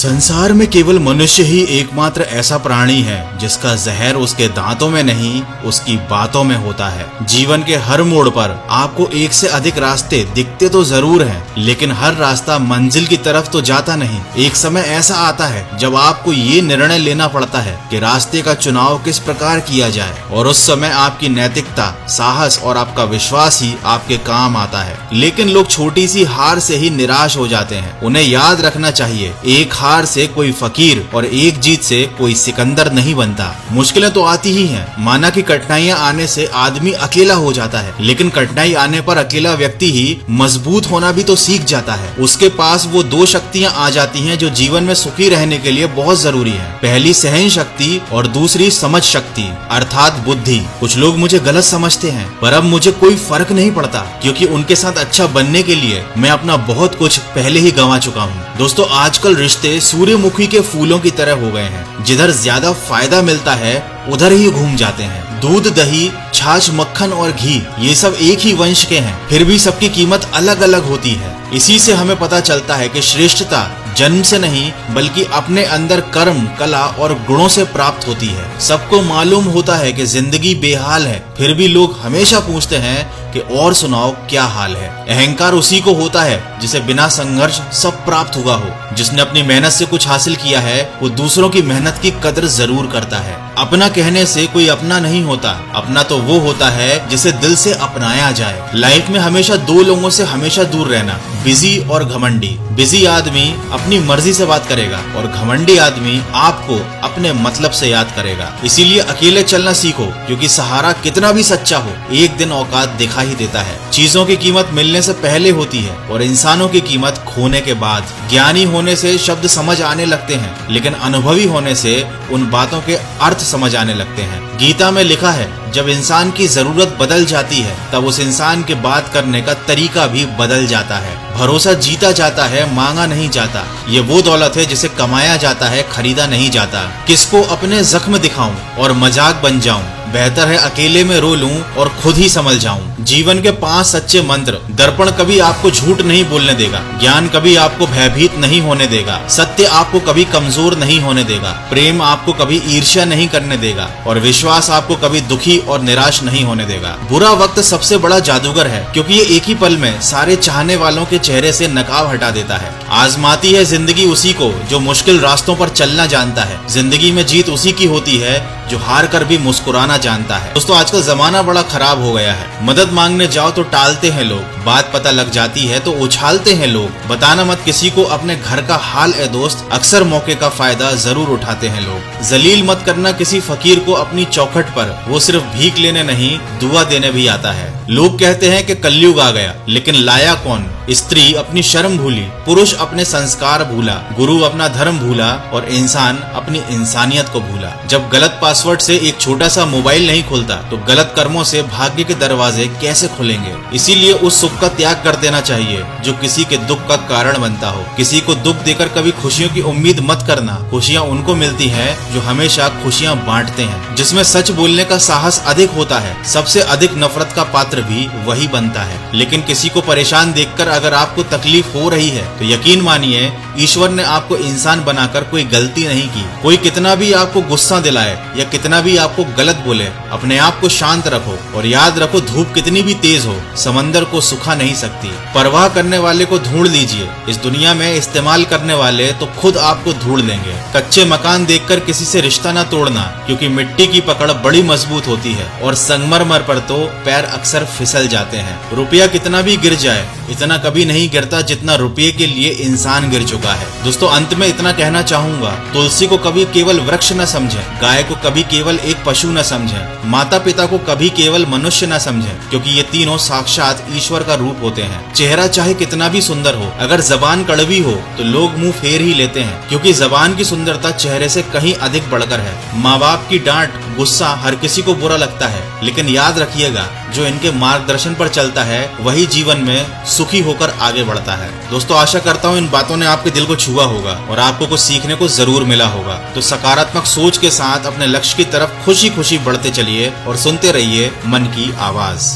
संसार में केवल मनुष्य ही एकमात्र ऐसा प्राणी है जिसका जहर उसके दांतों में नहीं उसकी बातों में होता है। जीवन के हर मोड़ पर आपको एक से अधिक रास्ते दिखते तो जरूर हैं, लेकिन हर रास्ता मंजिल की तरफ तो जाता नहीं। एक समय ऐसा आता है जब आपको ये निर्णय लेना पड़ता है कि रास्ते का चुनाव किस प्रकार किया जाए, और उस समय आपकी नैतिकता, साहस और आपका विश्वास ही आपके काम आता है। लेकिन लोग छोटी सी हार से ही निराश हो जाते हैं। उन्हें याद रखना चाहिए, एक हार से कोई फकीर और एक जीत से कोई सिकंदर नहीं बनता। मुश्किलें तो आती ही हैं, माना कि कठिनाइयां आने से आदमी अकेला हो जाता है, लेकिन कठिनाई आने पर अकेला व्यक्ति ही मजबूत होना भी तो सीख जाता है। उसके पास वो दो शक्तियां आ जाती हैं जो जीवन में सुखी रहने के लिए बहुत जरूरी है। पहली सहन शक्ति और दूसरी समझ शक्ति अर्थात बुद्धि। कुछ लोग मुझे गलत समझते हैं, पर अब मुझे कोई फर्क नहीं पड़ता, क्योंकि उनके साथ अच्छा बनने के लिए मैं अपना बहुत कुछ पहले ही गंवा चुका हूँ। दोस्तों, आजकल रिश्ते सूर्यमुखी के फूलों की तरह हो गए हैं। जिधर ज्यादा फायदा मिलता है उधर ही घूम जाते हैं। दूध, दही, छाछ, मक्खन और घी ये सब एक ही वंश के हैं, फिर भी सबकी कीमत अलग अलग होती है। इसी से हमें पता चलता है कि श्रेष्ठता जन्म से नहीं बल्कि अपने अंदर कर्म, कला और गुणों से प्राप्त होती है। सबको मालूम होता है कि जिंदगी बेहाल है, फिर भी लोग हमेशा पूछते हैं कि और सुनाओ क्या हाल है। अहंकार उसी को होता है जिसे बिना संघर्ष सब प्राप्त हुआ हो। जिसने अपनी मेहनत से कुछ हासिल किया है वो दूसरों की मेहनत की कदर जरूर करता है। अपना कहने से कोई अपना नहीं होता, अपना तो वो होता है जिसे दिल से अपनाया जाए। लाइफ में हमेशा दो लोगों से हमेशा दूर रहना, बिजी और घमंडी। बिजी आदमी अपनी मर्जी से बात करेगा और घमंडी आदमी आपको अपने मतलब से याद करेगा। इसीलिए अकेले चलना सीखो, क्योंकि सहारा कितना भी सच्चा हो एक दिन औकात दिखा ही देता है। चीजों की कीमत मिलने से पहले होती है और इंसानों की कीमत खोने के बाद। ज्ञानी होने से शब्द समझ आने लगते हैं, लेकिन अनुभवी होने से उन बातों के अर्थ समझ आने लगते हैं। गीता में लिखा है, जब इंसान की जरूरत बदल जाती है तब उस इंसान के बात करने का तरीका भी बदल जाता है। भरोसा जीता जाता है, मांगा नहीं जाता। ये वो दौलत है जिसे कमाया जाता है, खरीदा नहीं जाता। किसको अपने जख्म दिखाऊं और मजाक बन जाऊं, बेहतर है अकेले में रो लूं और खुद ही संभल जाऊं। जीवन के 5 सच्चे मंत्र। दर्पण कभी आपको झूठ नहीं बोलने देगा, ज्ञान कभी आपको भयभीत नहीं होने देगा, सत्य आपको कभी कमजोर नहीं होने देगा, प्रेम आपको कभी ईर्ष्या नहीं करने देगा, और विश्वास आपको कभी दुखी और निराश नहीं होने देगा। बुरा वक्त सबसे बड़ा जादूगर है, क्योंकि ये एक ही पल में सारे चाहने वालों के चेहरे से नकाब हटा देता है। आजमाती है जिंदगी उसी को जो मुश्किल रास्तों पर चलना जानता है। जिंदगी में जीत उसी की होती है जो हार कर भी मुस्कुराना जानता है। दोस्तों, आजकल जमाना बड़ा खराब हो गया है। मदद मांगने जाओ तो टालते हैं लोग, बात पता लग जाती है तो उछालते हैं लोग। बताना मत किसी को अपने घर का हाल ए दोस्त, अक्सर मौके का फायदा जरूर उठाते हैं लोग। जलील मत करना किसी फकीर को अपनी चौखट पर, वो सिर्फ भीख लेने नहीं दुआ देने भी आता है। लोग कहते हैं कि कलयुग आ गया, लेकिन लाया कौन? स्त्री अपनी शर्म भूली, पुरुष अपने संस्कार भूला, गुरु अपना धर्म भूला और इंसान अपनी इंसानियत को भूला। जब गलत पासवर्ड से एक छोटा सा मोबाइल नहीं खुलता तो गलत कर्मों से भाग्य के दरवाजे कैसे खुलेंगे? इसीलिए उस सुख का त्याग कर देना चाहिए जो किसी के दुख का कारण बनता हो। किसी को दुख देकर कभी खुशियों की उम्मीद मत करना। खुशियाँ उनको मिलती हैं जो हमेशा खुशियाँ बांटते हैं। जिसमें सच बोलने का साहस अधिक होता है, सबसे अधिक नफरत का पात्र भी वही बनता है। लेकिन किसी को परेशान देखकर अगर आपको तकलीफ हो रही है तो यकीन मानिए ईश्वर ने आपको इंसान बनाकर कोई गलती नहीं की। कोई कितना भी आपको गुस्सा दिलाए या कितना भी आपको गलत बोले, अपने आप को शांत रखो और याद रखो, धूप कितनी भी तेज हो समंदर को सुखा नहीं सकती। परवाह करने वाले को ढूंढ लीजिए, इस दुनिया में इस्तेमाल करने वाले तो खुद आपको ढूंढ लेंगे। कच्चे मकान देखकर किसी से रिश्ता न तोड़ना, क्योंकि मिट्टी की पकड़ बड़ी मजबूत होती है और संगमरमर पर तो पैर अक्सर फिसल जाते हैं। रुपया कितना भी गिर जाए इतना कभी नहीं गिरता जितना रुपये के लिए इंसान गिर चुका है। दोस्तों, अंत में इतना कहना चाहूंगा, तुलसी को कभी केवल वृक्ष न समझें, गाय को कभी केवल एक पशु न समझें, माता पिता को कभी केवल मनुष्य न समझें, क्योंकि ये तीनों साक्षात ईश्वर का रूप होते हैं। चेहरा चाहे कितना भी सुंदर हो, अगर जबान कड़वी हो तो लोग मुंह फेर ही लेते हैं, क्योंकि जबान की सुंदरता चेहरे से कहीं अधिक बढ़कर है। माँ बाप की डांट, गुस्सा हर किसी को बुरा लगता है, लेकिन याद रखिएगा, जो इनके मार्गदर्शन पर चलता है वही जीवन में सुखी होकर आगे बढ़ता है। दोस्तों, आशा करता हूँ इन बातों ने आपके दिल को छुआ होगा और आपको कुछ सीखने को जरूर मिला होगा। तो सकारात्मक सोच के साथ अपने लक्ष्य की तरफ खुशी खुशी बढ़ते चलिए और सुनते रहिए मन की आवाज।